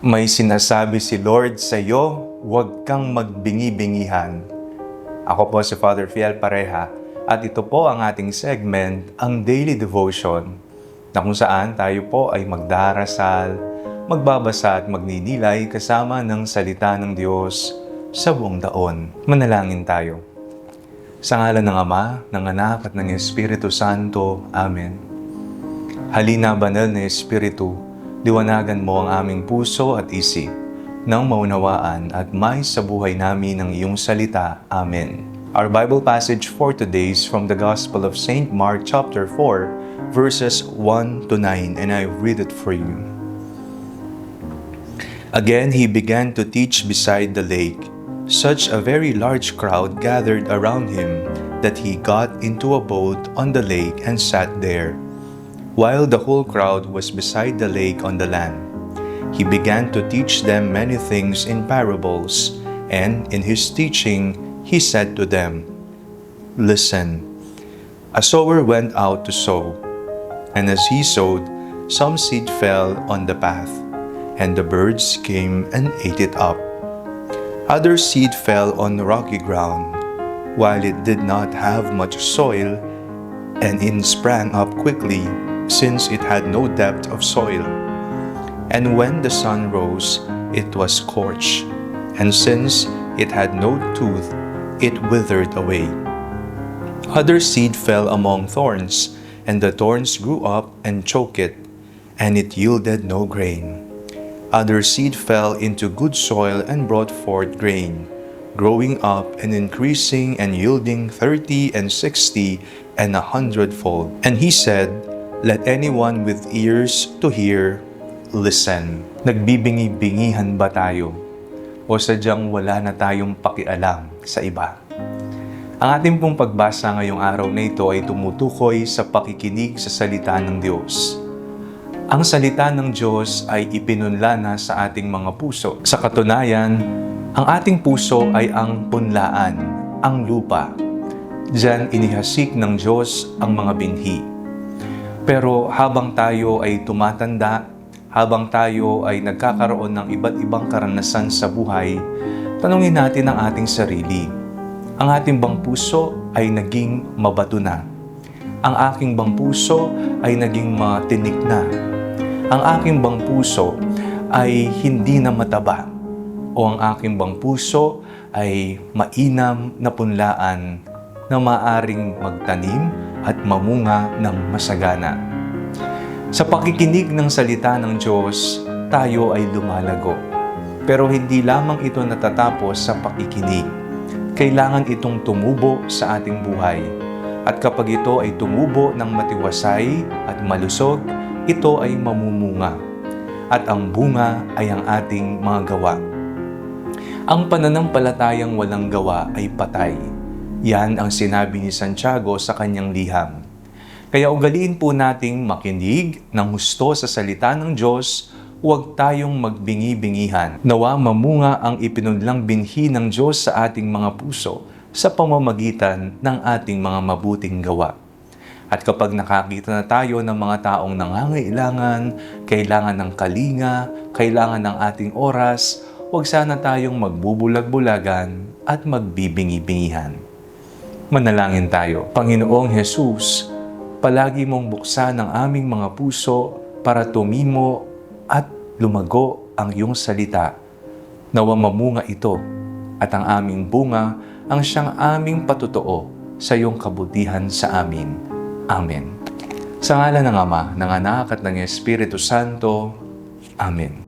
May sinasabi si Lord sa iyo, huwag kang magbingi-bingihan. Ako po si Father Fiel Pareha at ito po ang ating segment, ang Daily Devotion, na kung saan tayo po ay magdarasal, magbabasa at magninilay kasama ng salita ng Diyos sa buong taon. Manalangin tayo. Sa ngalan ng Ama, ng Anak at ng Espiritu Santo. Amen. Halina, banal na Espiritu, liwanagan mo ang aming puso at isip nang maunawaan at may sa buhay namin ng iyong salita. Amen. Our Bible passage for today is from the Gospel of St. Mark chapter 4, verses 1 to 9, and I read it for you. Again, he began to teach beside the lake. Such a very large crowd gathered around him that he got into a boat on the lake and sat there, while the whole crowd was beside the lake on the land. He began to teach them many things in parables, and in his teaching he said to them, "Listen, a sower went out to sow, and as he sowed, some seed fell on the path, and the birds came and ate it up. Other seed fell on rocky ground, while it did not have much soil, and it sprang up quickly, since it had no depth of soil. And when the sun rose, it was scorched, and since it had no tooth, it withered away. Other seed fell among thorns, and the thorns grew up and choked it, and it yielded no grain. Other seed fell into good soil and brought forth grain, growing up and increasing and yielding 30 and 60 and 100-fold. And he said, Let anyone with ears to hear, listen." Nagbibingi-bingihan ba tayo? O sadyang wala na tayong pakialam sa iba? Ang ating pong pagbasa ngayong araw na ito ay tumutukoy sa pakikinig sa salita ng Diyos. Ang salita ng Diyos ay ipinunla na sa ating mga puso. Sa katunayan, ang ating puso ay ang punlaan, ang lupa. Diyan inihasik ng Diyos ang mga binhi. Pero habang tayo ay tumatanda, habang tayo ay nagkakaroon ng iba't ibang karanasan sa buhay, tanungin natin ang ating sarili. Ang ating bang puso ay naging mabato na? Ang aking bang puso ay naging matinik na? Ang aking bang puso ay hindi na mataba? O ang aking bang puso ay mainam na punlaan na maaring magtanim at mamunga ng masagana? Sa pakikinig ng salita ng Diyos, tayo ay lumalago. Pero hindi lamang ito natatapos sa pakikinig. Kailangan itong tumubo sa ating buhay. At kapag ito ay tumubo ng matiwasay at malusog, ito ay mamumunga. At ang bunga ay ang ating mga gawa. Ang pananampalatayang walang gawa ay patay. Yan ang sinabi ni Santiago sa kanyang liham. Kaya ugaliin po nating makinig ng husto sa salita ng Diyos, huwag tayong magbingi-bingihan. Nawa mamunga ang ipinunlang binhi ng Diyos sa ating mga puso sa pamamagitan ng ating mga mabuting gawa. At kapag nakakita na tayo ng mga taong nangangailangan, kailangan ng kalinga, kailangan ng ating oras, huwag sana tayong magbubulag-bulagan at magbibingi-bingihan. Manalangin tayo. Panginoong Jesus, palagi mong buksan ang aming mga puso para tumimo at lumago ang iyong salita. Nawa mamunga ito at ang aming bunga ang siyang aming patutuo sa iyong kabutihan sa amin. Amen. Sa ngalan ng Ama, ng Anak at ng Espiritu Santo. Amen.